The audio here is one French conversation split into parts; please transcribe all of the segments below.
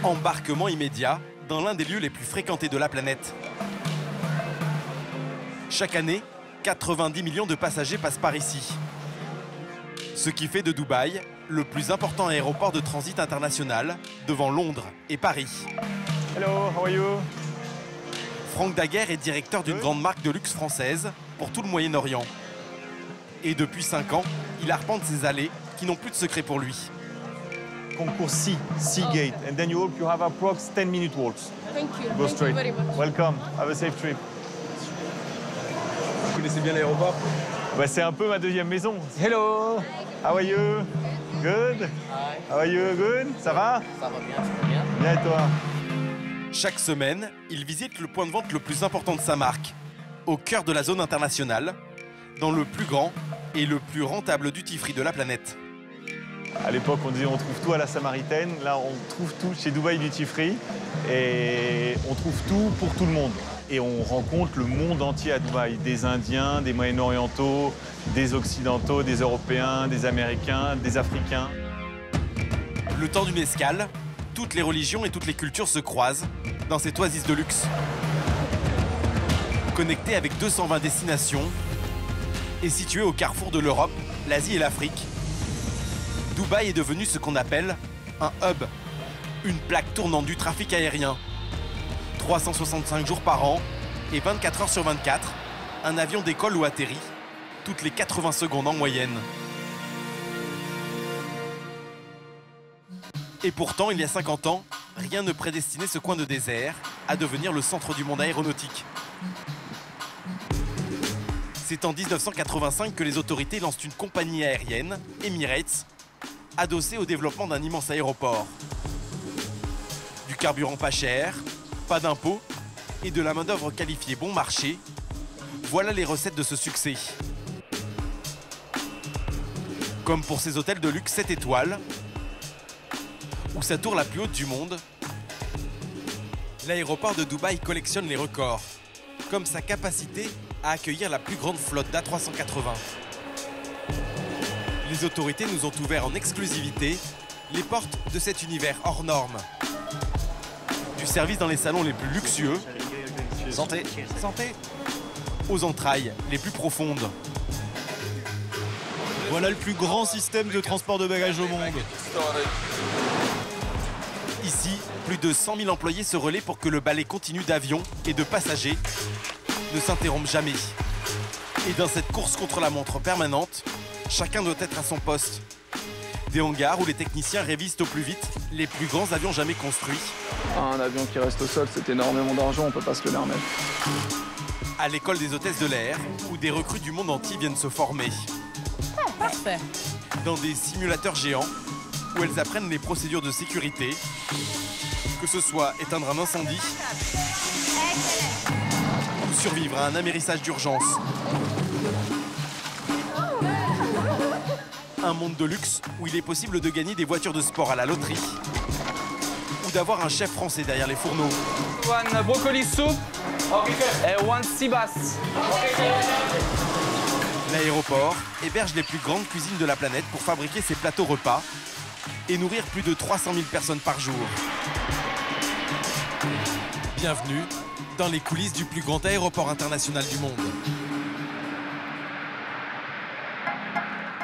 Embarquement immédiat dans l'un des lieux les plus fréquentés de la planète. Chaque année, 90 millions de passagers passent par ici. Ce qui fait de Dubaï le plus important aéroport de transit international devant Londres et Paris. Hello, how are you? Franck Daguerre est directeur d'une grande marque de luxe française pour tout le Moyen-Orient. Et depuis 5 ans, il arpente ces allées qui n'ont plus de secret pour lui. Concours C, Seagate, and then you have approx 10-minute walks. Thank you. Go Thank straight. you very much. Welcome, have a safe trip. Vous connaissez bien l'aéroport? Bah, c'est un peu ma deuxième maison. Hello, how are you? Good? How are you? Good? Ça va? Ça va bien, ça va bien. Bien et toi? Chaque semaine, il visite le point de vente le plus important de sa marque, au cœur de la zone internationale, dans le plus grand et le plus rentable duty-free de la planète. À l'époque, on disait on trouve tout à la Samaritaine. Là, on trouve tout chez Dubai Duty Free. Et on trouve tout pour tout le monde. Et on rencontre le monde entier à Dubaï. Des Indiens, des Moyen-Orientaux, des Occidentaux, des Européens, des Américains, des Africains. Le temps d'une escale, toutes les religions et toutes les cultures se croisent dans cette oasis de luxe. Connectée avec 220 destinations et située au carrefour de l'Europe, l'Asie et l'Afrique, Dubaï est devenu ce qu'on appelle un hub, une plaque tournante du trafic aérien. 365 jours par an et 24 heures sur 24, un avion décolle ou atterrit toutes les 80 secondes en moyenne. Et pourtant, il y a 50 ans, rien ne prédestinait ce coin de désert à devenir le centre du monde aéronautique. C'est en 1985 que les autorités lancent une compagnie aérienne, Emirates, adossée au développement d'un immense aéroport. Du carburant pas cher, pas d'impôts et de la main-d'œuvre qualifiée bon marché, voilà les recettes de ce succès. Comme pour ces hôtels de luxe 7 étoiles, ou sa tour la plus haute du monde, l'aéroport de Dubaï collectionne les records, comme sa capacité à accueillir la plus grande flotte d'A380. Les autorités nous ont ouvert en exclusivité les portes de cet univers hors norme. Du service dans les salons les plus luxueux, santé, santé, aux entrailles les plus profondes. Voilà le plus grand système de transport de bagages au monde. Ici, plus de 100 000 employés se relaient pour que le balai continu d'avions et de passagers ne s'interrompe jamais. Et dans cette course contre la montre permanente, chacun doit être à son poste. Des hangars où les techniciens révisent au plus vite les plus grands avions jamais construits. Un avion qui reste au sol, c'est énormément d'argent, on peut pas se le permettre. À l'école des hôtesses de l'air, où des recrues du monde entier viennent se former. Parfait. Dans des simulateurs géants, où elles apprennent les procédures de sécurité, que ce soit éteindre un incendie ou survivre à un amérissage d'urgence. Un monde de luxe où il est possible de gagner des voitures de sport à la loterie ou d'avoir un chef français derrière les fourneaux. One broccoli soup et one sea bass. L'aéroport héberge les plus grandes cuisines de la planète pour fabriquer ses plateaux repas et nourrir plus de 300 000 personnes par jour. Bienvenue dans les coulisses du plus grand aéroport international du monde.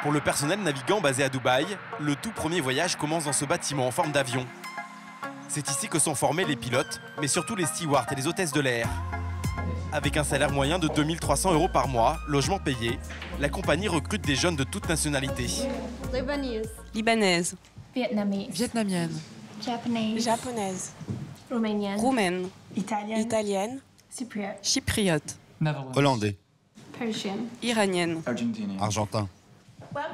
Pour le personnel navigant basé à Dubaï, le tout premier voyage commence dans ce bâtiment en forme d'avion. C'est ici que sont formés les pilotes, mais surtout les stewards et les hôtesses de l'air. Avec un salaire moyen de 2 300 € par mois, logement payé, la compagnie recrute des jeunes de toutes nationalités. Lebanese. Libanaise, Vietnamese, vietnamienne, Japanese, japonaise, Romanian, roumaine, Italian, italienne, Cypriot, chypriote, Hollandais. Persian. iranienne. Argentin.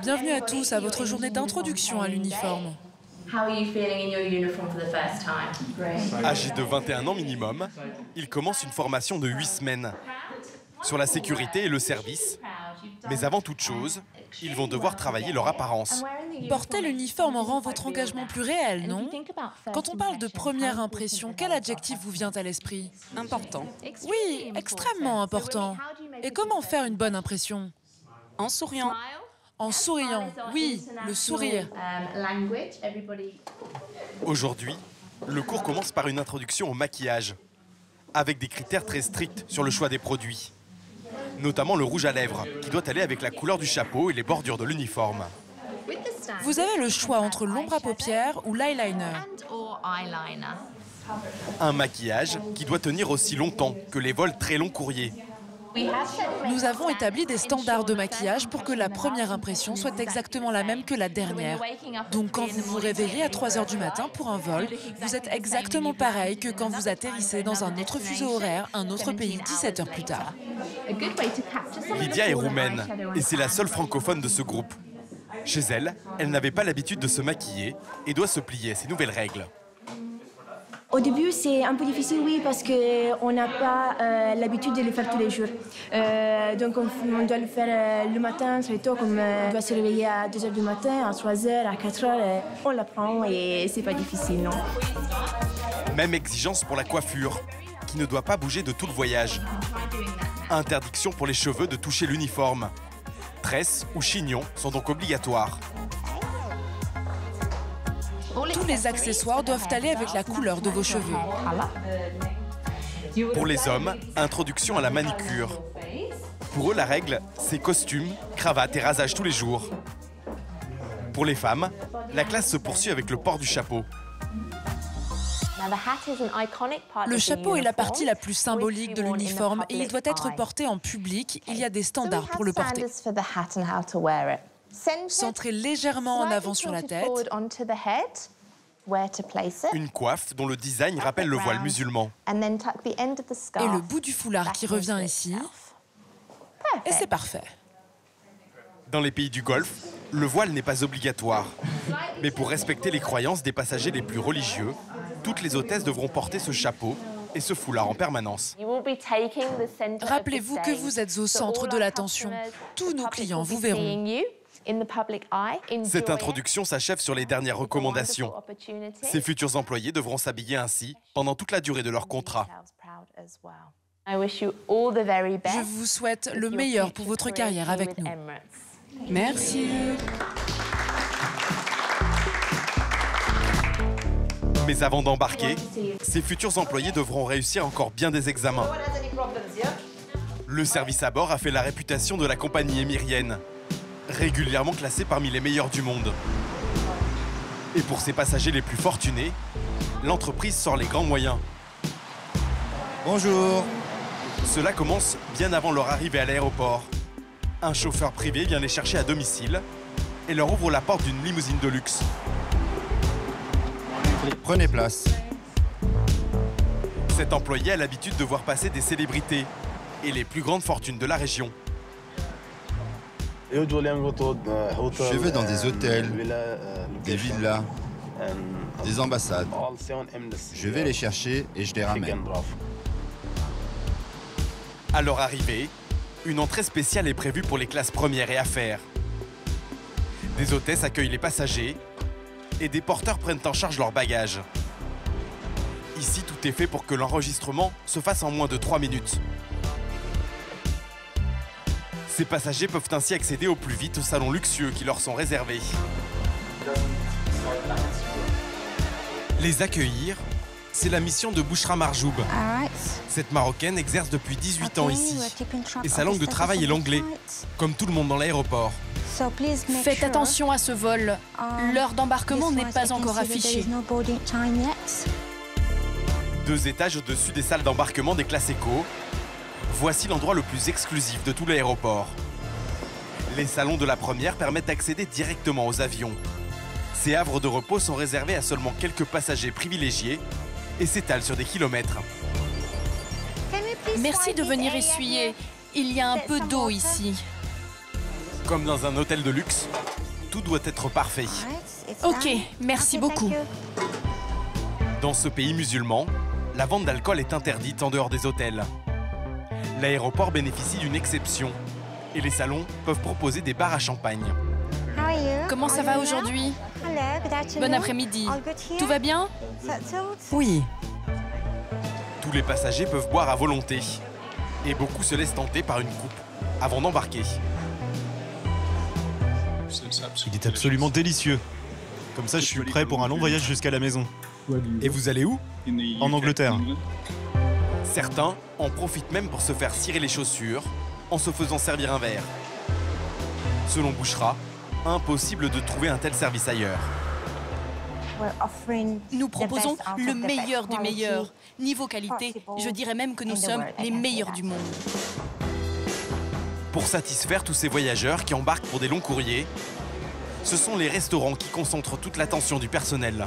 Bienvenue à tous à votre journée d'introduction à l'uniforme. How are you feeling in your uniform for the first time? Great. Âgé de 21 ans minimum, il commence une formation de 8 semaines sur la sécurité et le service. Mais avant toute chose, ils vont devoir travailler leur apparence. Porter l'uniforme en rend votre engagement plus réel, non? Quand on parle de première impression, quel adjectif vous vient à l'esprit? Important. Oui, extrêmement important. Et comment faire une bonne impression? En souriant. En souriant, oui, le sourire. Aujourd'hui, Le cours commence par une introduction au maquillage, avec des critères très stricts sur le choix des produits. Notamment le rouge à lèvres, qui doit aller avec la couleur du chapeau et les bordures de l'uniforme. Vous avez le choix entre l'ombre à paupières ou l'eyeliner. Un maquillage qui doit tenir aussi longtemps que les vols très longs courriers. Nous avons établi des standards de maquillage pour que la première impression soit exactement la même que la dernière. Donc quand vous vous réveillez à 3 h du matin pour un vol, vous êtes exactement pareil que quand vous atterrissez dans un autre fuseau horaire, un autre pays 17 heures plus tard. Lydia est roumaine et c'est la seule francophone de ce groupe. Chez elle, elle n'avait pas l'habitude de se maquiller et doit se plier à ces nouvelles règles. Au début, c'est un peu difficile, oui, parce qu'on n'a pas l'habitude de le faire tous les jours. Donc, on doit le faire le matin, très tôt, comme on doit se réveiller à 2 h du matin, à 3 h, à 4 h. On l'apprend et c'est pas difficile, non. Même exigence pour la coiffure, qui ne doit pas bouger de tout le voyage. Interdiction pour les cheveux de toucher l'uniforme. Tresses ou chignons sont donc obligatoires. Tous les accessoires doivent aller avec la couleur de vos cheveux. Pour les hommes, introduction à la manicure. Pour eux, la règle, c'est costume, cravate et rasage tous les jours. Pour les femmes, la classe se poursuit avec le port du chapeau. Le chapeau est la partie la plus symbolique de l'uniforme et il doit être porté en public. Il y a des standards pour le porter. Centré légèrement en avant sur la tête. Une coiffe dont le design rappelle le voile musulman. Et le bout du foulard qui revient ici. Et c'est parfait. Dans les pays du Golfe, le voile n'est pas obligatoire. Mais pour respecter les croyances des passagers les plus religieux, toutes les hôtesses devront porter ce chapeau et ce foulard en permanence. Rappelez-vous que vous êtes au centre de l'attention. Tous nos clients vous verront. Cette introduction s'achève sur les dernières recommandations. Ces futurs employés devront s'habiller ainsi pendant toute la durée de leur contrat. Je vous souhaite le meilleur pour votre carrière avec nous. Merci. Mais avant d'embarquer, ces futurs employés devront réussir encore bien des examens. Le service à bord a fait la réputation de la compagnie émirienne, régulièrement classée parmi les meilleurs du monde. Et pour ses passagers les plus fortunés, l'entreprise sort les grands moyens. Bonjour. Cela commence bien avant leur arrivée à l'aéroport. Un chauffeur privé vient les chercher à domicile et leur ouvre la porte d'une limousine de luxe. Prenez place. Cet employé a l'habitude de voir passer des célébrités et les plus grandes fortunes de la région. Je vais dans des hôtels, des villas, des ambassades. Je vais les chercher et je les ramène. À leur arrivée, une entrée spéciale est prévue pour les classes premières et affaires. Des hôtesses accueillent les passagers et des porteurs prennent en charge leurs bagages. Ici, tout est fait pour que l'enregistrement se fasse en moins de 3 minutes. Ces passagers peuvent ainsi accéder au plus vite aux salons luxueux qui leur sont réservés. Les accueillir, c'est la mission de Bouchra Marjoub. Cette Marocaine exerce depuis 18 ans ici. Et sa langue de travail est l'anglais, comme tout le monde dans l'aéroport. Faites attention à ce vol. L'heure d'embarquement n'est pas encore affichée. 2 étages au-dessus des salles d'embarquement des classes éco, voici l'endroit le plus exclusif de tout l'aéroport. Les salons de la première permettent d'accéder directement aux avions. Ces havres de repos sont réservés à seulement quelques passagers privilégiés et s'étalent sur des kilomètres. Merci de venir essuyer. Il y a un peu d'eau ici. Comme dans un hôtel de luxe, tout doit être parfait. Ok, merci beaucoup. Dans ce pays musulman, la vente d'alcool est interdite en dehors des hôtels. L'aéroport bénéficie d'une exception et les salons peuvent proposer des bars à champagne. Comment ça va aujourd'hui? Bon après-midi. Tout va bien? Oui. Tous les passagers peuvent boire à volonté et beaucoup se laissent tenter par une coupe avant d'embarquer. Il est absolument délicieux. Comme ça, je suis prêt pour un long voyage jusqu'à la maison. Et vous allez où? En Angleterre. Certains en profitent même pour se faire cirer les chaussures en se faisant servir un verre. Selon Bouchra, impossible de trouver un tel service ailleurs. Nous proposons le meilleur du meilleur. Niveau qualité, je dirais même que nous sommes les meilleurs du monde. Pour satisfaire tous ces voyageurs qui embarquent pour des longs courriers, ce sont les restaurants qui concentrent toute l'attention du personnel.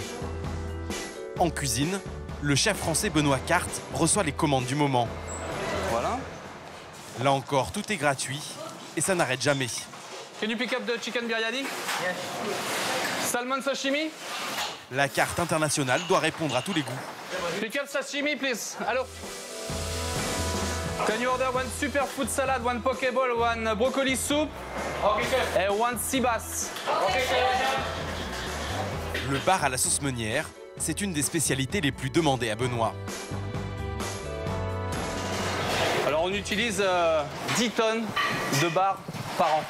En cuisine, le chef français Benoît Carte reçoit les commandes du moment. Voilà. Là encore, tout est gratuit et ça n'arrête jamais. Can you pick up the chicken biryani? Yes. Salmon sashimi? La carte internationale doit répondre à tous les goûts. Pick up sashimi, please. Allô? Can you order one superfood salad, one pokeball, one broccoli soup, and one sea bass? Le bar à la sauce meunière, c'est une des spécialités les plus demandées à Benoît. Alors on utilise 10 tonnes de bar par an.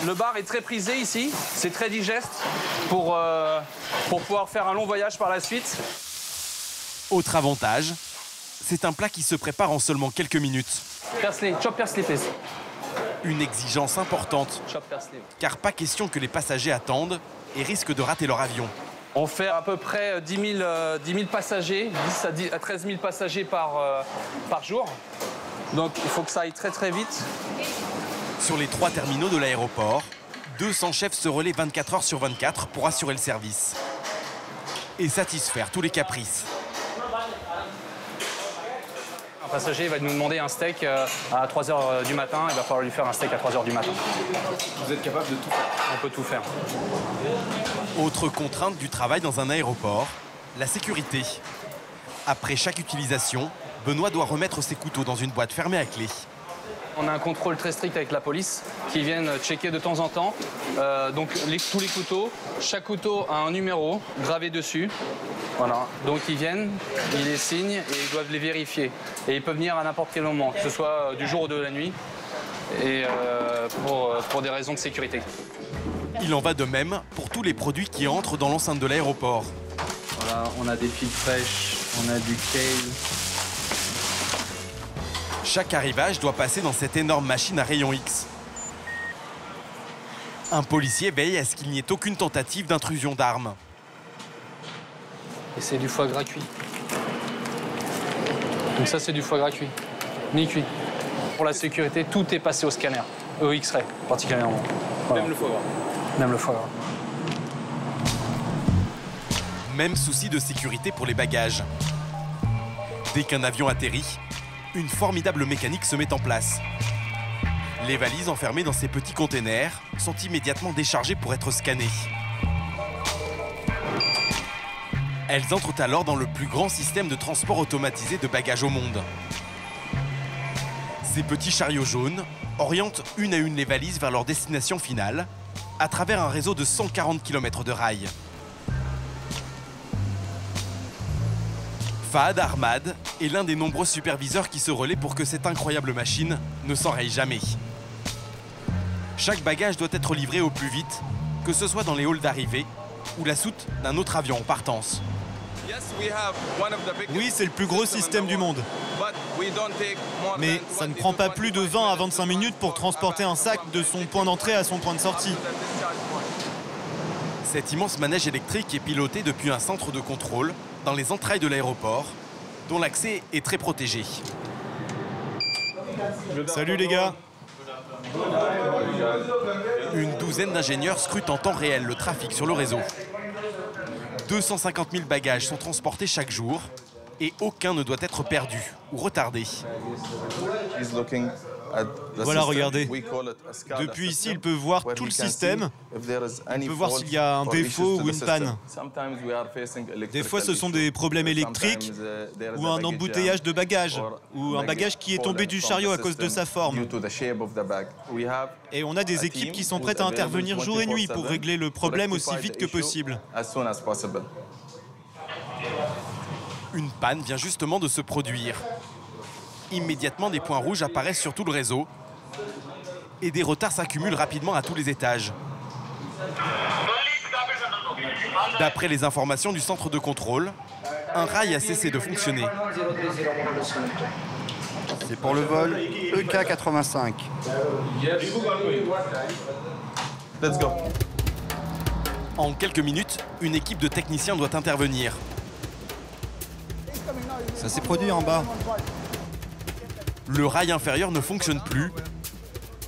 Le bar est très prisé ici, c'est très digeste pour pouvoir faire un long voyage par la suite. Autre avantage, c'est un plat qui se prépare en seulement quelques minutes. Parsley, chop parsley, please. Une exigence importante, car pas question que les passagers attendent et risquent de rater leur avion. On fait à peu près 10 000 passagers, 10 à 13 000 passagers par jour. Donc il faut que ça aille très très vite. Sur les 3 terminaux de l'aéroport, 200 chefs se relaient 24 heures sur 24 pour assurer le service et satisfaire tous les caprices. Un passager va nous demander un steak à 3 h du matin, il va falloir lui faire un steak à 3 h du matin. Vous êtes capable de tout faire? On peut tout faire. Autre contrainte du travail dans un aéroport, la sécurité. Après chaque utilisation, Benoît doit remettre ses couteaux dans une boîte fermée à clé. On a un contrôle très strict avec la police qui viennent checker de temps en temps. Donc tous les couteaux, chaque couteau a un numéro gravé dessus. Voilà. Donc ils viennent, ils les signent et ils doivent les vérifier. Et ils peuvent venir à n'importe quel moment, que ce soit du jour ou de la nuit, et pour des raisons de sécurité. Il en va de même pour tous les produits qui entrent dans l'enceinte de l'aéroport. Voilà, on a des figues fraîches, on a du kale. Chaque arrivage doit passer dans cette énorme machine à rayon X. Un policier veille à ce qu'il n'y ait aucune tentative d'intrusion d'armes. Et c'est du foie gras cuit. Donc ça, c'est du foie gras cuit, mi-cuit. Pour la sécurité, tout est passé au scanner, au X-ray particulièrement. Voilà. Même le foie gras. Même le foie gras. Même souci de sécurité pour les bagages. Dès qu'un avion atterrit, une formidable mécanique se met en place. Les valises enfermées dans ces petits containers sont immédiatement déchargées pour être scannées. Elles entrent alors dans le plus grand système de transport automatisé de bagages au monde. Ces petits chariots jaunes orientent une à une les valises vers leur destination finale à travers un réseau de 140 km de rails. Fahad Ahmad est l'un des nombreux superviseurs qui se relaient pour que cette incroyable machine ne s'enraye jamais. Chaque bagage doit être livré au plus vite, que ce soit dans les halls d'arrivée ou la soute d'un autre avion en partance. Oui, c'est le plus gros système du monde. Mais ça ne prend pas plus de 20 à 25 minutes pour transporter un sac de son point d'entrée à son point de sortie. Cet immense manège électrique est piloté depuis un centre de contrôle dans les entrailles de l'aéroport, dont l'accès est très protégé. Salut les gars. Une douzaine d'ingénieurs scrutent en temps réel le trafic sur le réseau. 250 000 bagages sont transportés chaque jour et aucun ne doit être perdu ou retardé. Voilà, regardez. Depuis ici, il peut voir tout le système. Il peut voir s'il y a un défaut ou une panne. Des fois, ce sont des problèmes électriques ou un embouteillage de bagages ou un bagage qui est tombé du chariot à cause de sa forme. Et on a des équipes qui sont prêtes à intervenir jour et nuit pour régler le problème aussi vite que possible. Une panne vient justement de se produire. Immédiatement, des points rouges apparaissent sur tout le réseau et des retards s'accumulent rapidement à tous les étages. D'après les informations du centre de contrôle, un rail a cessé de fonctionner. C'est pour le vol EK85. Let's go. En quelques minutes, une équipe de techniciens doit intervenir. Ça s'est produit en bas. Le rail inférieur ne fonctionne plus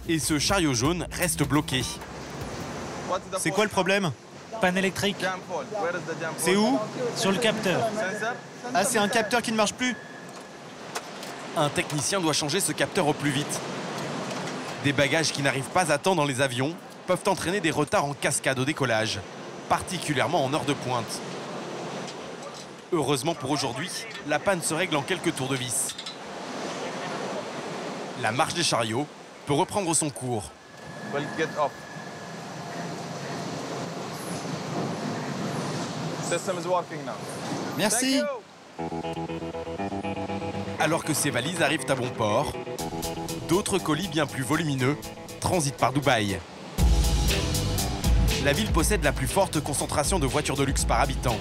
et ce chariot jaune reste bloqué. C'est quoi le problème? Panne électrique. C'est où? Sur le capteur. Ah, c'est un capteur qui ne marche plus? Un technicien doit changer ce capteur au plus vite. Des bagages qui n'arrivent pas à temps dans les avions peuvent entraîner des retards en cascade au décollage, particulièrement en heure de pointe. Heureusement pour aujourd'hui, la panne se règle en quelques tours de vis. La marche des chariots peut reprendre son cours. Merci. Alors que ces valises arrivent à bon port, d'autres colis bien plus volumineux transitent par Dubaï. La ville possède la plus forte concentration de voitures de luxe par habitant.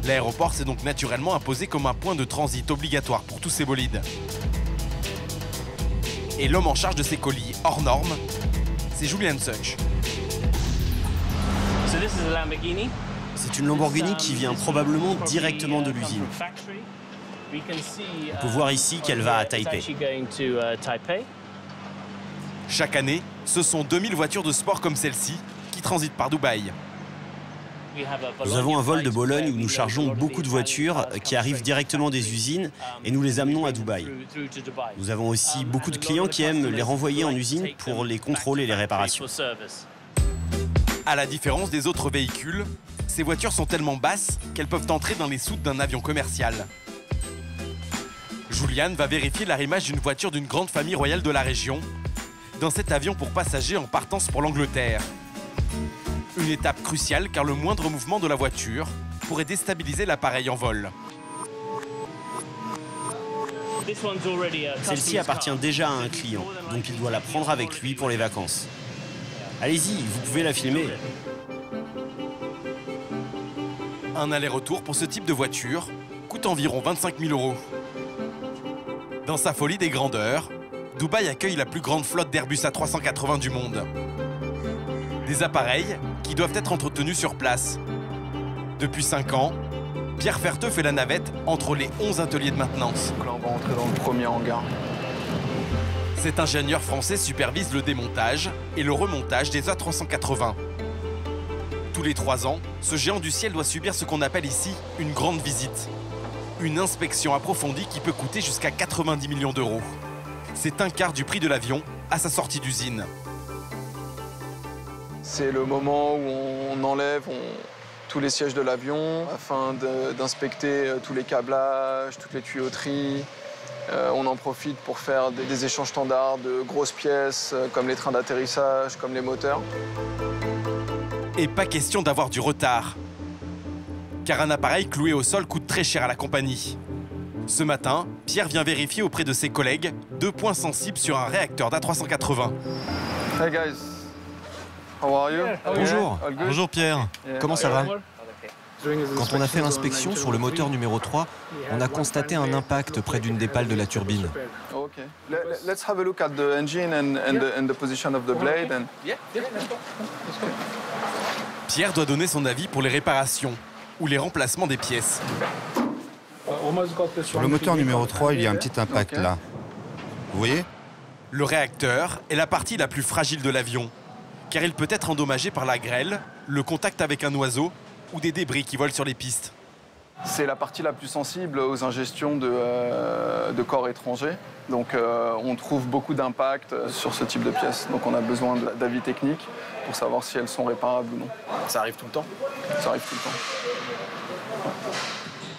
L'aéroport s'est donc naturellement imposé comme un point de transit obligatoire pour tous ces bolides. Et l'homme en charge de ces colis hors normes, c'est Julian Such. C'est une Lamborghini qui vient probablement directement de l'usine. On peut voir ici qu'elle va à Taipei. Chaque année, ce sont 2000 voitures de sport comme celle-ci qui transitent par Dubaï. Nous avons un vol de Bologne où nous chargeons beaucoup de voitures qui arrivent directement des usines et nous les amenons à Dubaï. Nous avons aussi beaucoup de clients qui aiment les renvoyer en usine pour les contrôles et les réparations. À la différence des autres véhicules, ces voitures sont tellement basses qu'elles peuvent entrer dans les soutes d'un avion commercial. Julian va vérifier l'arrimage d'une voiture d'une grande famille royale de la région dans cet avion pour passagers en partance pour l'Angleterre. Une étape cruciale car le moindre mouvement de la voiture pourrait déstabiliser l'appareil en vol. Celle-ci appartient déjà à un client, donc il doit la prendre avec lui pour les vacances. Allez-y, vous pouvez la filmer. Un aller-retour pour ce type de voiture coûte environ 25 000 €. Dans sa folie des grandeurs, Dubaï accueille la plus grande flotte d'Airbus A380 du monde. Des appareils qui doivent être entretenus sur place. Depuis 5 ans, Pierre Ferteux fait la navette entre les 11 ateliers de maintenance. Donc là, on va rentrer dans le premier hangar. Cet ingénieur français supervise le démontage et le remontage des A380. Tous les 3 ans, ce géant du ciel doit subir ce qu'on appelle ici une grande visite. Une inspection approfondie qui peut coûter jusqu'à 90 millions €. C'est un quart du prix de l'avion à sa sortie d'usine. C'est le moment où on enlève tous les sièges de l'avion afin d'inspecter tous les câblages, toutes les tuyauteries. On en profite pour faire des échanges standards de grosses pièces comme les trains d'atterrissage, comme les moteurs. Et pas question d'avoir du retard. Car un appareil cloué au sol coûte très cher à la compagnie. Ce matin, Pierre vient vérifier auprès de ses collègues 2 points sensibles sur un réacteur d'A380. Hey guys, how are you? Bonjour. All good? Bonjour Pierre. Comment ça va? Quand on a fait l'inspection sur le moteur numéro 3, on a constaté un impact près d'une des pales de la turbine. Okay. Let's have a look at the engine and the position of the blade. Pierre doit donner son avis pour les réparations ou les remplacements des pièces. Sur le moteur numéro 3, il y a un petit impact là. Vous voyez? Le réacteur est la partie la plus fragile de l'avion, car il peut être endommagé par la grêle, le contact avec un oiseau ou des débris qui volent sur les pistes. C'est la partie la plus sensible aux ingestions de corps étrangers. Donc on trouve beaucoup d'impact sur ce type de pièces. Donc on a besoin d'avis techniques pour savoir si elles sont réparables ou non. Ça arrive tout le temps? Ça arrive tout le temps.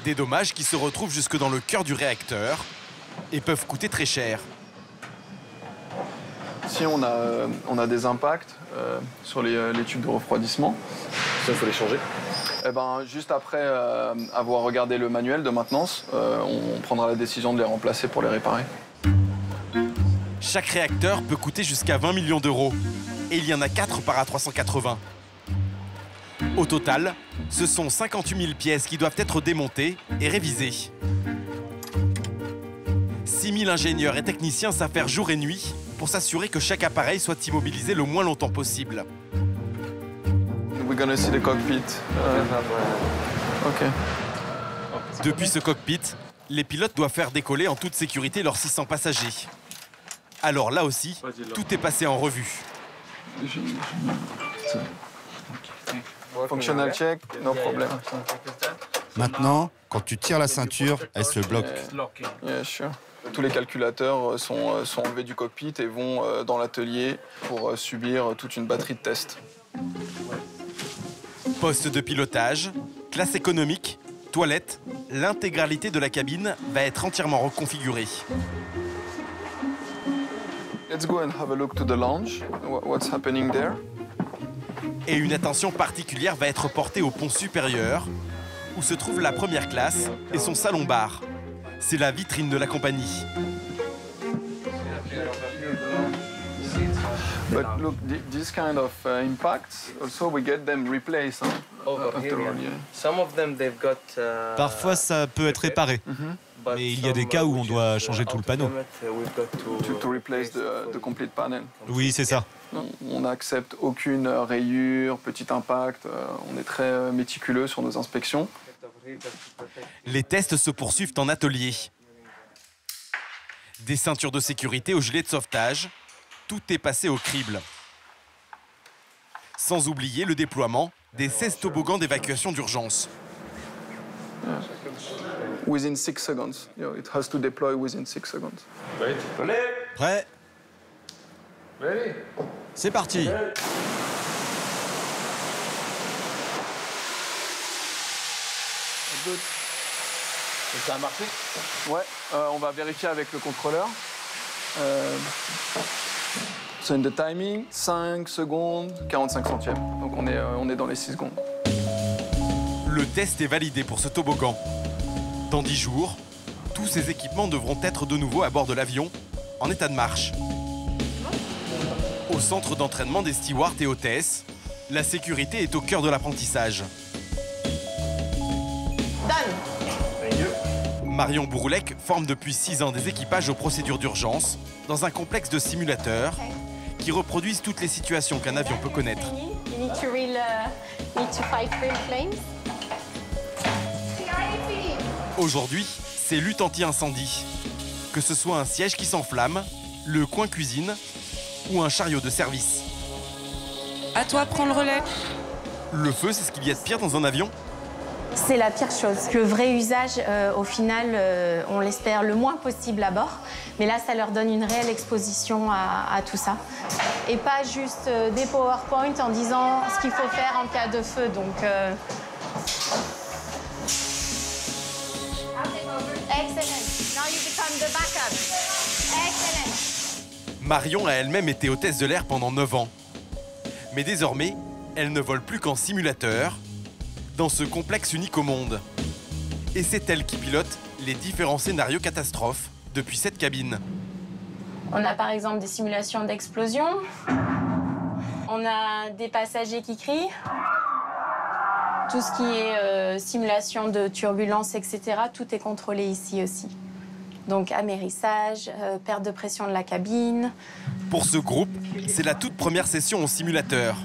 Des dommages qui se retrouvent jusque dans le cœur du réacteur et peuvent coûter très cher. Si on a des impacts sur les tubes de refroidissement, Ça, il faut les changer. Eh ben, juste après avoir regardé le manuel de maintenance, on prendra la décision de les remplacer pour les réparer. Chaque réacteur peut coûter jusqu'à 20 millions €. Et il y en a 4 par A380. Au total, ce sont 58 000 pièces qui doivent être démontées et révisées. 6 000 ingénieurs et techniciens s'affairent jour et nuit pour s'assurer que chaque appareil soit immobilisé le moins longtemps possible. We're gonna see the cockpit. OK. Depuis ce cockpit, les pilotes doivent faire décoller en toute sécurité leurs 600 passagers. Alors là aussi, tout est passé en revue. Functional check, no problem. Maintenant, quand tu tires la ceinture, elle se bloque. Yeah, sure. Tous les calculateurs sont enlevés du cockpit et vont dans l'atelier pour subir toute une batterie de tests. Poste de pilotage, classe économique, toilettes, l'intégralité de la cabine va être entièrement reconfigurée. Let's go and have a look to the lounge. What's happening there? Et une attention particulière va être portée au pont supérieur, où se trouve la première classe et son salon-bar. C'est la vitrine de la compagnie. But look, these kind of impacts, also we get them replaced after all, yeah. Some of them they've got. Parfois, ça peut être réparé. Mais il y a des cas où on doit changer tout le panneau. To replace the complete panel. Oui, c'est ça. On n'accepte aucune rayure, petit impact. On est très méticuleux sur nos inspections. Les tests se poursuivent en atelier. Des ceintures de sécurité aux gilets de sauvetage, tout est passé au crible. Sans oublier le déploiement des 16 toboggans d'évacuation d'urgence. Within 6 seconds. It has to deploy within 6 seconds. Prêt? C'est parti. Good. Ça a marché? Ouais, on va vérifier avec le contrôleur. So in the timing, 5 secondes, 45 centièmes. Donc on est dans les 6 secondes. Le test est validé pour ce toboggan. Dans 10 jours, tous ces équipements devront être de nouveau à bord de l'avion, en état de marche. Au centre d'entraînement des stewards et hôtesses, la sécurité est au cœur de l'apprentissage. Marion Bouroulec forme depuis 6 ans des équipages aux procédures d'urgence dans un complexe de simulateurs qui reproduisent toutes les situations qu'un avion peut connaître. Aujourd'hui, c'est lutte anti-incendie. Que ce soit un siège qui s'enflamme, le coin cuisine ou un chariot de service. À toi, prends le relais. Le feu, c'est ce qu'il y a de pire dans un avion ? C'est la pire chose. Le vrai usage, au final, on l'espère le moins possible à bord. Mais là, ça leur donne une réelle exposition à tout ça. Et pas juste des PowerPoint en disant ce qu'il faut faire en cas de feu. Donc, Excellent. Now you become the backup. Excellent. Marion a elle-même été hôtesse de l'air pendant 9 ans. Mais désormais, elle ne vole plus qu'en simulateur, dans ce complexe unique au monde. Et c'est elle qui pilote les différents scénarios catastrophes depuis cette cabine. On a par exemple des simulations d'explosion. On a des passagers qui crient. Tout ce qui est simulation de turbulence, etc., tout est contrôlé ici aussi. Donc amérissage, perte de pression de la cabine. Pour ce groupe, c'est la toute première session au simulateur.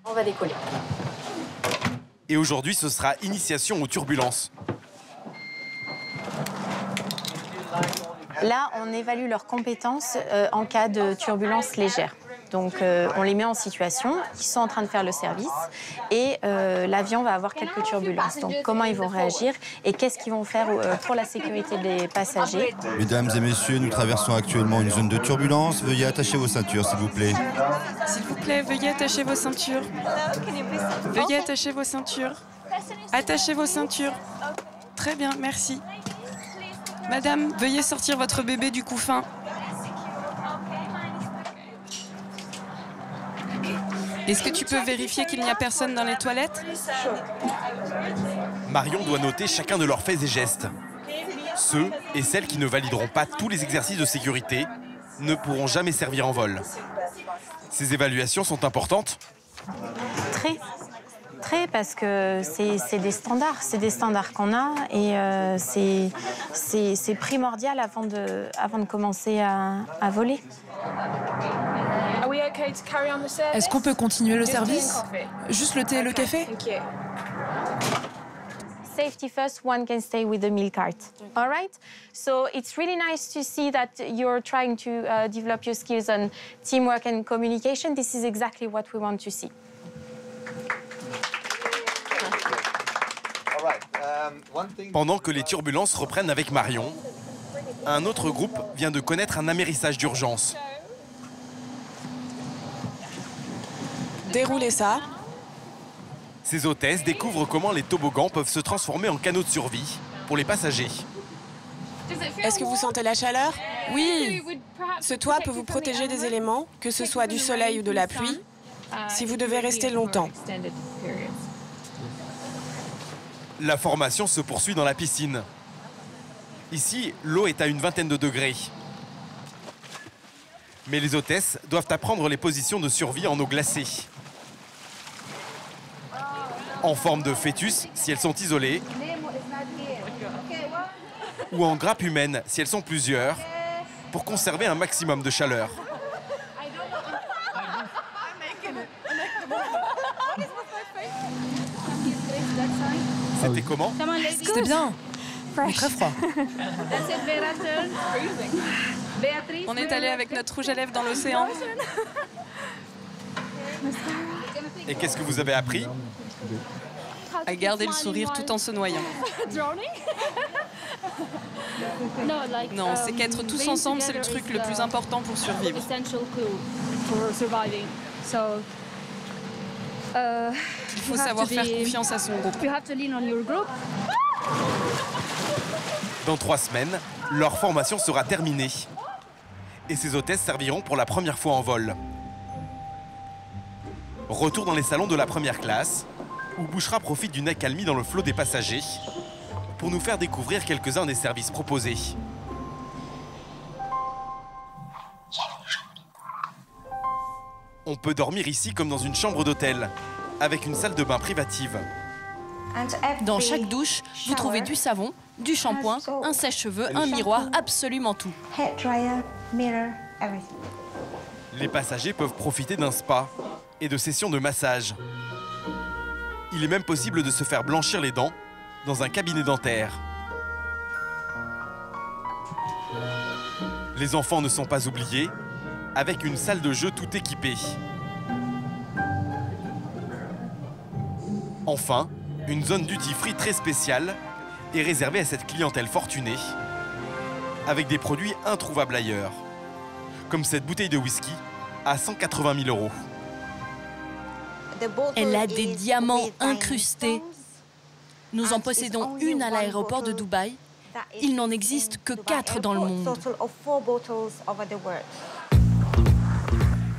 On va décoller. Et aujourd'hui, ce sera initiation aux turbulences. Là, on évalue leurs compétences en cas de turbulence légère. Donc, on les met en situation, ils sont en train de faire le service et l'avion va avoir quelques turbulences. Donc, comment ils vont réagir et qu'est-ce qu'ils vont faire pour la sécurité des passagers. Mesdames et messieurs, nous traversons actuellement une zone de turbulence. Veuillez attacher vos ceintures, s'il vous plaît. S'il vous plaît, veuillez attacher vos ceintures. Veuillez attacher vos ceintures. Attachez vos ceintures. Très bien, merci. Madame, veuillez sortir votre bébé du couffin. Est-ce que tu peux vérifier qu'il n'y a personne dans les toilettes? Marion doit noter chacun de leurs faits et gestes. Ceux et celles qui ne valideront pas tous les exercices de sécurité ne pourront jamais servir en vol. Ces évaluations sont importantes? Très. Très, parce que c'est des standards qu'on a et c'est primordial avant de commencer à voler. Est-ce qu'on peut continuer le service? Juste le thé et le café? Safety first, one can stay with the meal cart. All right? So it's really nice to see that you're trying to develop your skills on teamwork and communication. This is exactly what we want to see. Pendant que les turbulences reprennent avec Marion, un autre groupe vient de connaître un amérissage d'urgence. Déroulez ça. Ces hôtesses découvrent comment les toboggans peuvent se transformer en canaux de survie pour les passagers. Est-ce que vous sentez la chaleur? Oui. Ce toit peut vous protéger des éléments, que ce soit du soleil ou de la pluie, si vous devez rester longtemps. La formation se poursuit dans la piscine. Ici, l'eau est à une vingtaine de degrés. Mais les hôtesses doivent apprendre les positions de survie en eau glacée. En forme de fœtus si elles sont isolées, ou en grappe humaine si elles sont plusieurs, pour conserver un maximum de chaleur. C'était comment? C'était bien, mais très froid. On est allé avec notre rouge à lèvres dans l'océan. Et qu'est-ce que vous avez appris? À garder le sourire tout en se noyant. Non, c'est qu'être tous ensemble, c'est le truc le plus important pour survivre. Il faut savoir faire confiance à son groupe. Dans 3 semaines, leur formation sera terminée. Et ces hôtesses serviront pour la première fois en vol. Retour dans les salons de la première classe, où Bouchra profite d'une accalmie dans le flot des passagers pour nous faire découvrir quelques-uns des services proposés. On peut dormir ici comme dans une chambre d'hôtel, avec une salle de bain privative. Dans chaque douche, vous trouvez du savon, du shampoing, un sèche-cheveux, un miroir, absolument tout. Les passagers peuvent profiter d'un spa et de sessions de massage. Il est même possible de se faire blanchir les dents dans un cabinet dentaire. Les enfants ne sont pas oubliés, avec une salle de jeu tout équipée. Enfin, une zone duty-free très spéciale est réservée à cette clientèle fortunée, avec des produits introuvables ailleurs, comme cette bouteille de whisky à 180 000 €. Elle a des diamants incrustés. Nous en possédons une à l'aéroport de Dubaï. Il n'en existe que 4 dans le monde.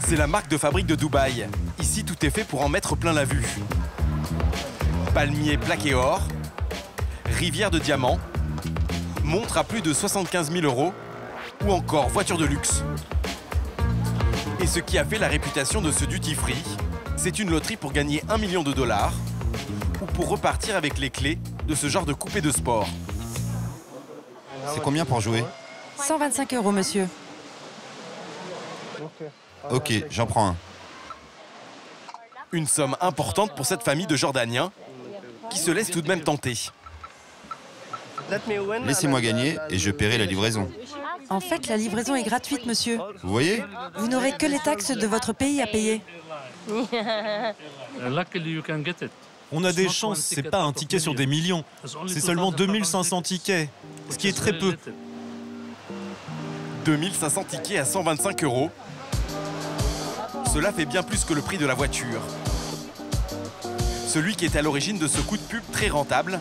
C'est la marque de fabrique de Dubaï. Ici, tout est fait pour en mettre plein la vue. Palmiers plaqués or, rivière de diamants, montre à plus de 75 000 € ou encore voiture de luxe. Et ce qui a fait la réputation de ce duty-free, c'est une loterie pour gagner $1 million ou pour repartir avec les clés de ce genre de coupé de sport. C'est combien pour jouer? 125 €, monsieur. Ok, j'en prends un. Une somme importante pour cette famille de Jordaniens qui se laisse tout de même tenter. Laissez-moi gagner et je paierai la livraison. En fait, la livraison est gratuite, monsieur. Vous voyez? Vous n'aurez que les taxes de votre pays à payer. On a des chances, c'est pas un ticket sur des millions. C'est seulement 2500 tickets, ce qui est très peu. 2500 tickets à 125 €. Cela fait bien plus que le prix de la voiture. Celui qui est à l'origine de ce coup de pub très rentable,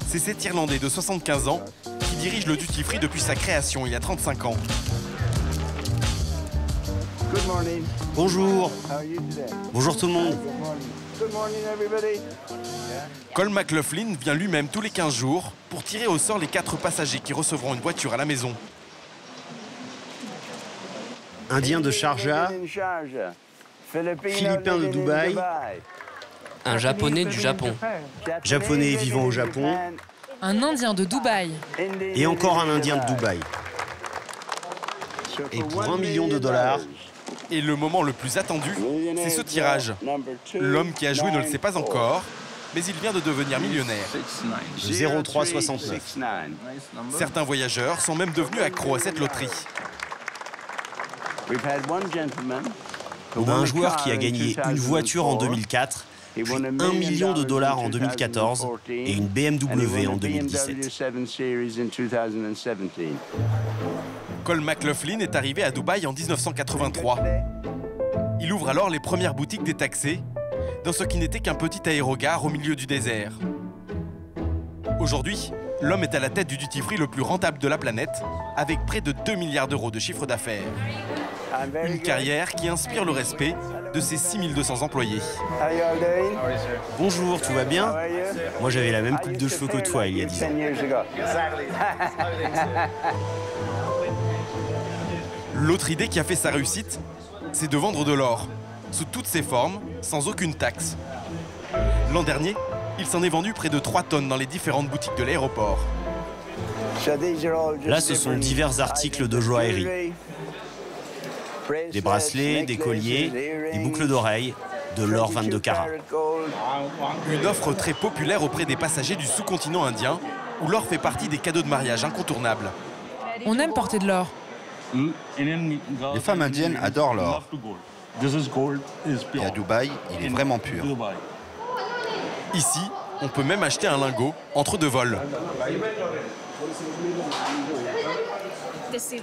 c'est cet Irlandais de 75 ans qui dirige le Duty Free depuis sa création il y a 35 ans. Bonjour. Bonjour tout le monde. Cole McLaughlin vient lui-même tous les 15 jours pour tirer au sort les 4 passagers qui recevront une voiture à la maison. Indien de Sharjah, Philippin de Dubaï, Un Japonais du Japon. Japonais vivant au Japon. Un Indien de Dubaï. Et encore un Indien de Dubaï. Et pour $1 million. Et le moment le plus attendu, c'est ce tirage. L'homme qui a joué ne le sait pas encore, mais il vient de devenir millionnaire. 0369. Certains voyageurs sont même devenus accros à cette loterie. On a un joueur qui a gagné une voiture en 2004, puis $1 million en 2014 et une BMW en 2017. Cole McLaughlin est arrivé à Dubaï en 1983. Il ouvre alors les premières boutiques détaxées dans ce qui n'était qu'un petit aérogare au milieu du désert. Aujourd'hui, l'homme est à la tête du duty-free le plus rentable de la planète, avec près de 2 milliards d'euros de chiffre d'affaires. Une carrière qui inspire le respect de ses 6200 employés. Bonjour, tout va bien? Moi, j'avais la même coupe de cheveux que toi il y a 10 ans. L'autre idée qui a fait sa réussite, c'est de vendre de l'or, sous toutes ses formes, sans aucune taxe. L'an dernier, il s'en est vendu près de 3 tonnes dans les différentes boutiques de l'aéroport. Là, ce sont divers articles de joaillerie. Des bracelets, des colliers, des boucles d'oreilles, de l'or 22 carats. Une offre très populaire auprès des passagers du sous-continent indien, où l'or fait partie des cadeaux de mariage incontournables. On aime porter de l'or. Les femmes indiennes adorent l'or. Et à Dubaï, il est vraiment pur. Ici, on peut même acheter un lingot entre 2 vols.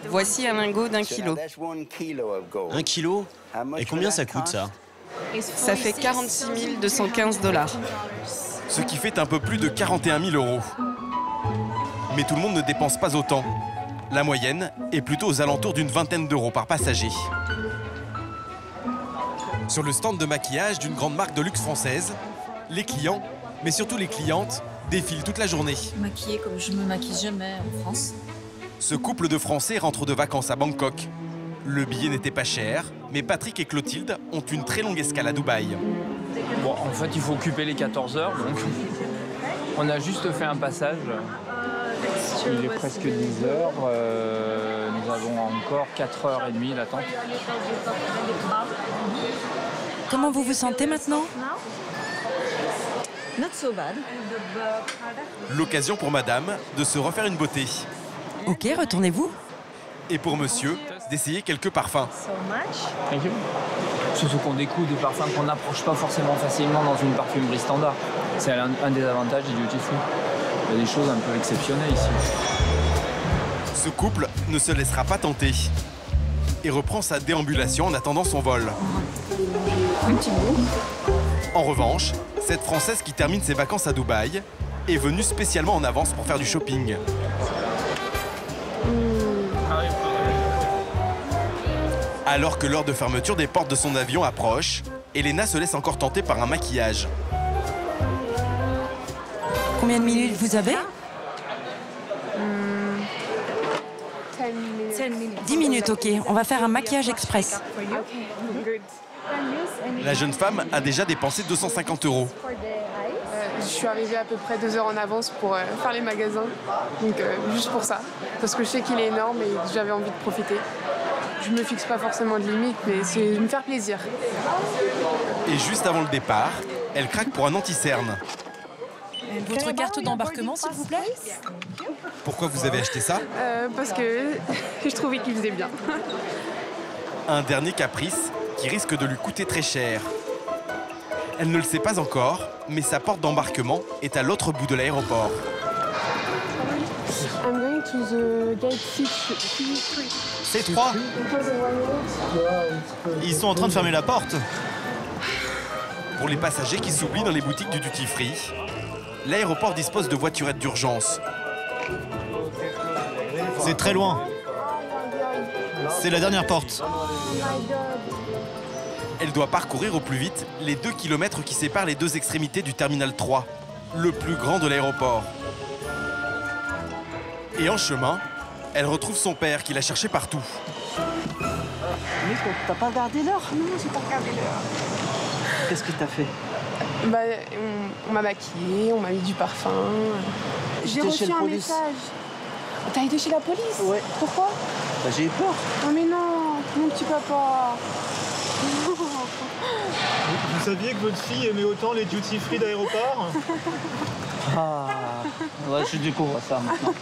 Voici un lingot d'1 kilo. 1 kilo? Et combien ça coûte, ça? Ça fait $46 215. Ce qui fait un peu plus de 41 000 euros. Mais tout le monde ne dépense pas autant. La moyenne est plutôt aux alentours d'une vingtaine d'euros par passager. Sur le stand de maquillage d'une grande marque de luxe française, les clients, mais surtout les clientes, défilent toute la journée. Maquillée comme je me maquille jamais en France. Ce couple de Français rentre de vacances à Bangkok. Le billet n'était pas cher, mais Patrick et Clotilde ont une très longue escale à Dubaï. Bon, en fait, il faut occuper les 14 heures, donc on a juste fait un passage. Il est presque 10 heures. Nous avons encore 4h30 d'attente. Comment vous vous sentez maintenant? L'occasion pour madame de se refaire une beauté. Ok, retournez-vous. Et pour monsieur, d'essayer quelques parfums. Thank you. Surtout qu'on découvre des parfums qu'on n'approche pas forcément facilement dans une parfumerie standard. C'est un des avantages du duty free. Il y a des choses un peu exceptionnelles ici. Ce couple ne se laissera pas tenter et reprend sa déambulation en attendant son vol. Un petit mot. En revanche, cette Française qui termine ses vacances à Dubaï est venue spécialement en avance pour faire du shopping. Alors que l'heure de fermeture des portes de son avion approche, Elena se laisse encore tenter par un maquillage. Combien de minutes vous avez? 10 minutes, ok. On va faire un maquillage express. La jeune femme a déjà dépensé 250 euros. Je suis arrivée à peu près 2 heures en avance pour faire les magasins, donc juste pour ça, parce que je sais qu'il est énorme et j'avais envie de profiter. Je me fixe pas forcément de limite, mais c'est me faire plaisir. Et juste avant le départ, elle craque pour un anti-cerne. Votre carte d'embarquement, s'il vous plaît? Pourquoi vous avez acheté ça? Parce que je trouvais qu'il faisait bien. Un dernier caprice qui risque de lui coûter très cher. Elle ne le sait pas encore, mais sa porte d'embarquement est à l'autre bout de l'aéroport. C3. Ils sont en train de fermer la porte. Pour les passagers qui s'oublient dans les boutiques du duty free, l'aéroport dispose de voiturettes d'urgence. C'est très loin. C'est la dernière porte. Elle doit parcourir au plus vite les 2 km qui séparent les 2 extrémités du terminal 3, le plus grand de l'aéroport. Et en chemin, elle retrouve son père qui l'a cherché partout. Nico, t'as pas regardé l'heure? Non, j'ai pas regardé l'heure. Qu'est-ce que t'as fait? On m'a maquillée, on m'a mis du parfum. J'ai reçu un message. T'as été chez la police? Ouais. Pourquoi? J'ai eu peur. Oh mais non, mon petit papa. Vous saviez que votre fille aimait autant les duty-free d'aéroport? Ah, ouais, je découvre ça maintenant.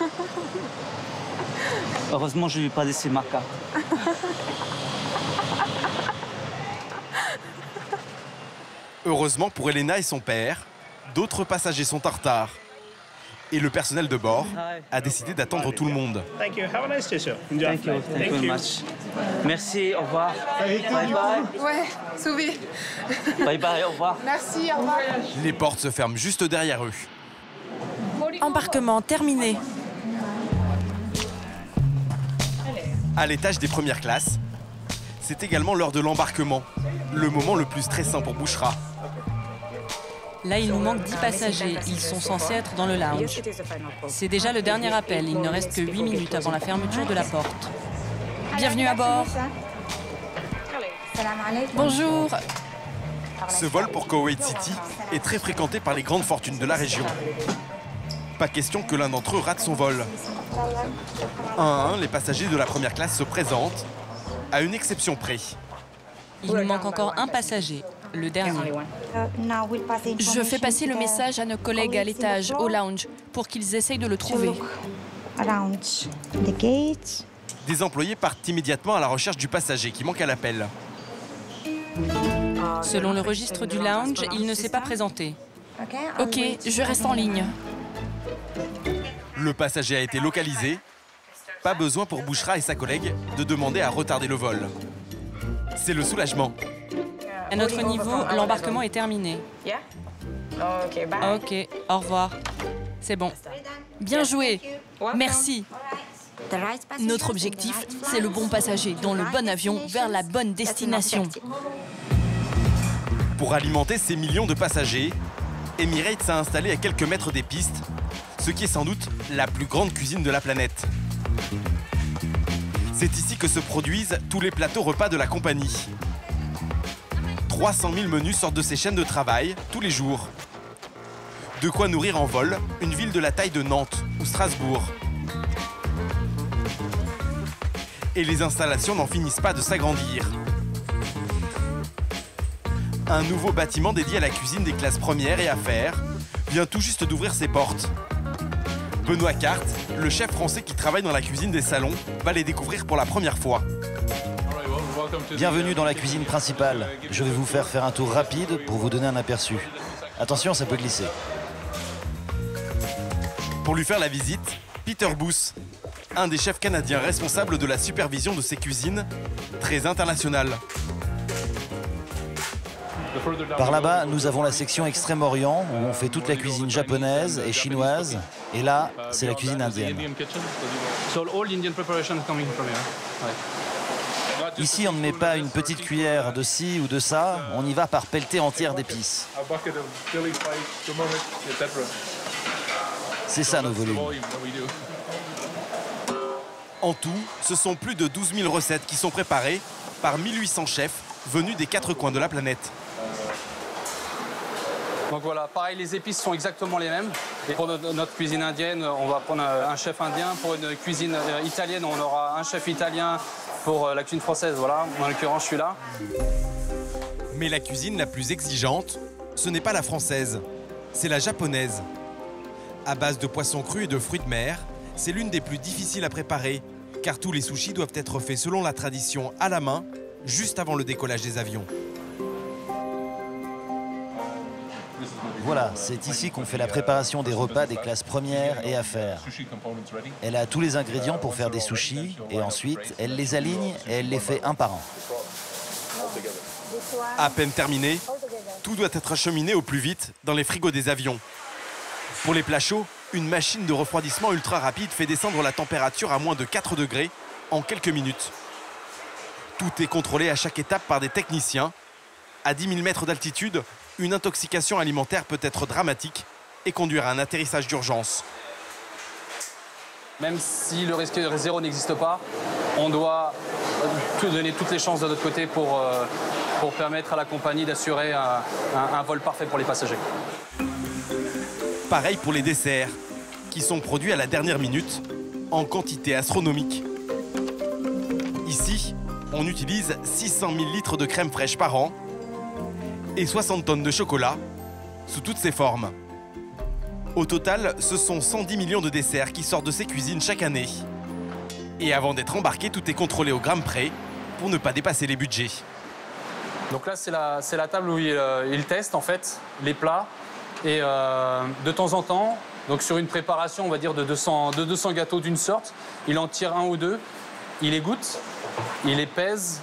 Heureusement, je ne lui ai pas laissé ma carte. Heureusement pour Elena et son père, d'autres passagers sont en retard. Et le personnel de bord a décidé d'attendre tout le monde. Thank you. Have a nice day, sir. Thank you very much. Merci, au revoir. Bye bye. Ouais, sauvé. Bye bye, au revoir. Merci, au revoir. Les portes se ferment juste derrière eux. Embarquement terminé. À l'étage des premières classes, c'est également l'heure de l'embarquement, le moment le plus stressant pour Bouchra. Là, il nous manque 10 passagers. Ils sont censés être dans le lounge. C'est déjà le dernier appel. Il ne reste que 8 minutes avant la fermeture de la porte. Bienvenue à bord. Bonjour. Ce vol pour Kuwait City est très fréquenté par les grandes fortunes de la région. Pas question que l'un d'entre eux rate son vol. Un à un, les passagers de la première classe se présentent, à une exception près. Il nous manque encore un passager, le dernier. Je fais passer le message à nos collègues à l'étage, au lounge, pour qu'ils essayent de le trouver. Des employés partent immédiatement à la recherche du passager qui manque à l'appel. Selon le registre du lounge, il ne s'est pas présenté. Ok, je reste en ligne. Le passager a été localisé. Pas besoin pour Bouchra et sa collègue de demander à retarder le vol. C'est le soulagement. À notre niveau, l'embarquement est terminé. Ok, au revoir. C'est bon. Bien joué. Merci. Notre objectif, c'est le bon passager dans le bon avion vers la bonne destination. Pour alimenter ces millions de passagers, Emirates s'est installé à quelques mètres des pistes, ce qui est sans doute la plus grande cuisine de la planète. C'est ici que se produisent tous les plateaux repas de la compagnie. 300 000 menus sortent de ces chaînes de travail tous les jours. De quoi nourrir en vol une ville de la taille de Nantes ou Strasbourg. Et les installations n'en finissent pas de s'agrandir. Un nouveau bâtiment dédié à la cuisine des classes premières et affaires vient tout juste d'ouvrir ses portes. Benoît Carte, le chef français qui travaille dans la cuisine des salons, va les découvrir pour la première fois. Bienvenue dans la cuisine principale. Je vais vous faire un tour rapide pour vous donner un aperçu. Attention, ça peut glisser. Pour lui faire la visite, Peter Booth, un des chefs canadiens responsables de la supervision de ces cuisines, très internationales. Par là-bas, nous avons la section Extrême-Orient, où on fait toute la cuisine japonaise et chinoise. Et là, c'est la cuisine indienne. Ici, on ne met pas une petite cuillère de ci ou de ça, on y va par pelletée entière d'épices. C'est ça nos volumes. En tout, ce sont plus de 12 000 recettes qui sont préparées par 1800 chefs venus des 4 coins de la planète. Donc voilà, pareil, les épices sont exactement les mêmes. Et pour notre cuisine indienne, on va prendre un chef indien. Pour une cuisine italienne, on aura un chef italien. Pour la cuisine française, voilà, en l'occurrence, je suis là. Mais la cuisine la plus exigeante, ce n'est pas la française, c'est la japonaise. À base de poissons crus et de fruits de mer, c'est l'une des plus difficiles à préparer, car tous les sushis doivent être faits selon la tradition à la main, juste avant le décollage des avions. Voilà, c'est ici qu'on fait la préparation des repas des classes premières et affaires. Elle a tous les ingrédients pour faire des sushis et ensuite, elle les aligne et elle les fait un par un. À peine terminé, tout doit être acheminé au plus vite dans les frigos des avions. Pour les plats chauds, une machine de refroidissement ultra rapide fait descendre la température à moins de 4 degrés en quelques minutes. Tout est contrôlé à chaque étape par des techniciens. À 10 000 mètres d'altitude, une intoxication alimentaire peut être dramatique et conduire à un atterrissage d'urgence. Même si le risque zéro n'existe pas, on doit donner toutes les chances de notre côté pour pour permettre à la compagnie d'assurer un vol parfait pour les passagers. Pareil pour les desserts, qui sont produits à la dernière minute, en quantité astronomique. Ici, on utilise 600 000 litres de crème fraîche par an et 60 tonnes de chocolat sous toutes ses formes. Au total, ce sont 110 millions de desserts qui sortent de ces cuisines chaque année. Et avant d'être embarqué, tout est contrôlé au gramme près pour ne pas dépasser les budgets. Donc là, c'est la table où il teste en fait les plats. Et de temps en temps, donc sur une préparation, on va dire de 200 gâteaux d'une sorte, il en tire un ou deux, il les goûte, il les pèse.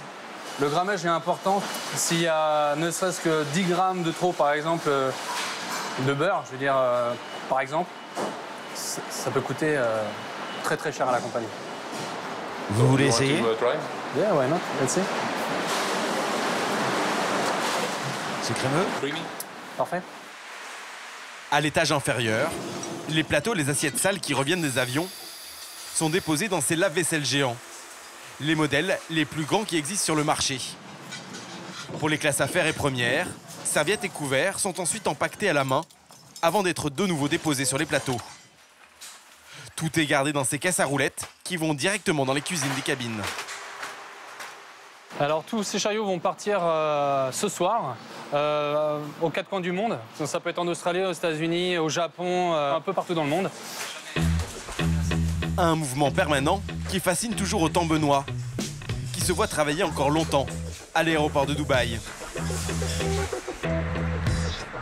Le grammage est important. S'il y a ne serait-ce que 10 grammes de trop, par exemple, de beurre, je veux dire, par exemple, ça peut coûter très très cher à la compagnie. Vous voulez essayer? Yeah, why not? Let's see. C'est crémeux? Parfait. À l'étage inférieur, les plateaux, les assiettes sales qui reviennent des avions sont déposés dans ces lave-vaisselle géants, les modèles les plus grands qui existent sur le marché. Pour les classes affaires et premières, serviettes et couverts sont ensuite empaquetés à la main avant d'être de nouveau déposés sur les plateaux. Tout est gardé dans ces caisses à roulettes qui vont directement dans les cuisines des cabines. Alors tous ces chariots vont partir ce soir aux quatre coins du monde. Ça peut être en Australie, aux États-Unis, au Japon, un peu partout dans le monde. Un mouvement permanent qui fascine toujours autant Benoît, qui se voit travailler encore longtemps à l'aéroport de Dubaï.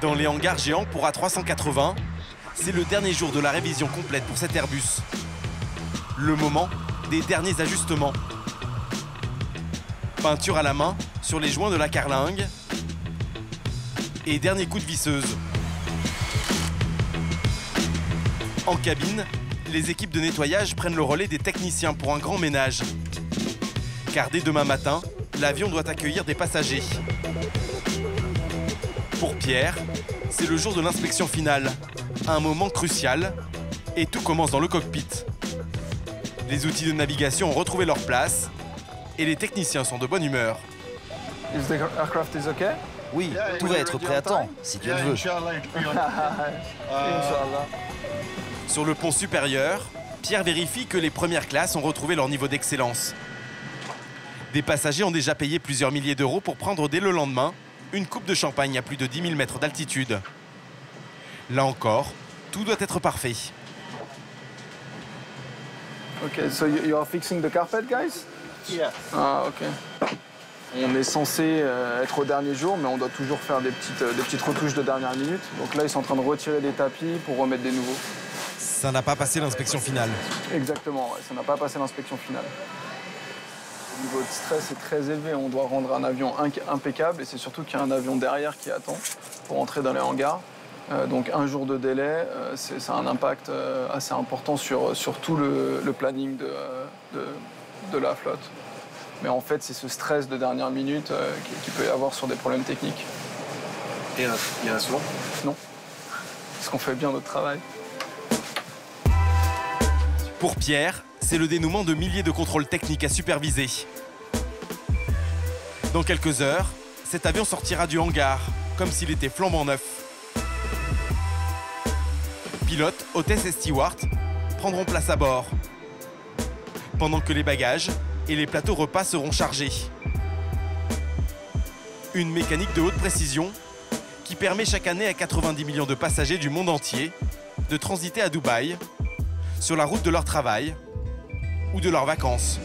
Dans les hangars géants pour A380, c'est le dernier jour de la révision complète pour cet Airbus. Le moment des derniers ajustements. Peinture à la main sur les joints de la carlingue et dernier coup de visseuse. En cabine, les équipes de nettoyage prennent le relais des techniciens pour un grand ménage. Car dès demain matin, l'avion doit accueillir des passagers. Pour Pierre, c'est le jour de l'inspection finale, un moment crucial, et tout commence dans le cockpit. Les outils de navigation ont retrouvé leur place, et les techniciens sont de bonne humeur. Oui, tout va être prêt à temps, si Dieu le veut. Sur le pont supérieur, Pierre vérifie que les premières classes ont retrouvé leur niveau d'excellence. Des passagers ont déjà payé plusieurs milliers d'euros pour prendre dès le lendemain une coupe de champagne à plus de 10 000 mètres d'altitude. Là encore, tout doit être parfait. Okay, so you are fixing the carpet, guys? Yeah. Ah, ok. On est censé être au dernier jour, mais on doit toujours faire des petites retouches de dernière minute. Donc là, ils sont en train de retirer des tapis pour remettre des nouveaux. Ça n'a pas passé l'inspection finale. Exactement, ouais, ça n'a pas passé l'inspection finale. Le niveau de stress est très élevé. On doit rendre un avion impeccable et c'est surtout qu'il y a un avion derrière qui attend pour entrer dans les hangars. Donc un jour de délai, ça a un impact assez important sur tout le planning de la flotte. Mais en fait, c'est ce stress de dernière minute qu'il peut y avoir sur des problèmes techniques. Et il y en a souvent? Non, parce qu'on fait bien notre travail. Pour Pierre, c'est le dénouement de milliers de contrôles techniques à superviser. Dans quelques heures, cet avion sortira du hangar, comme s'il était flambant neuf. Pilotes, hôtesses et stewards prendront place à bord, pendant que les bagages et les plateaux repas seront chargés. Une mécanique de haute précision qui permet chaque année à 90 millions de passagers du monde entier de transiter à Dubaï sur la route de leur travail ou de leurs vacances.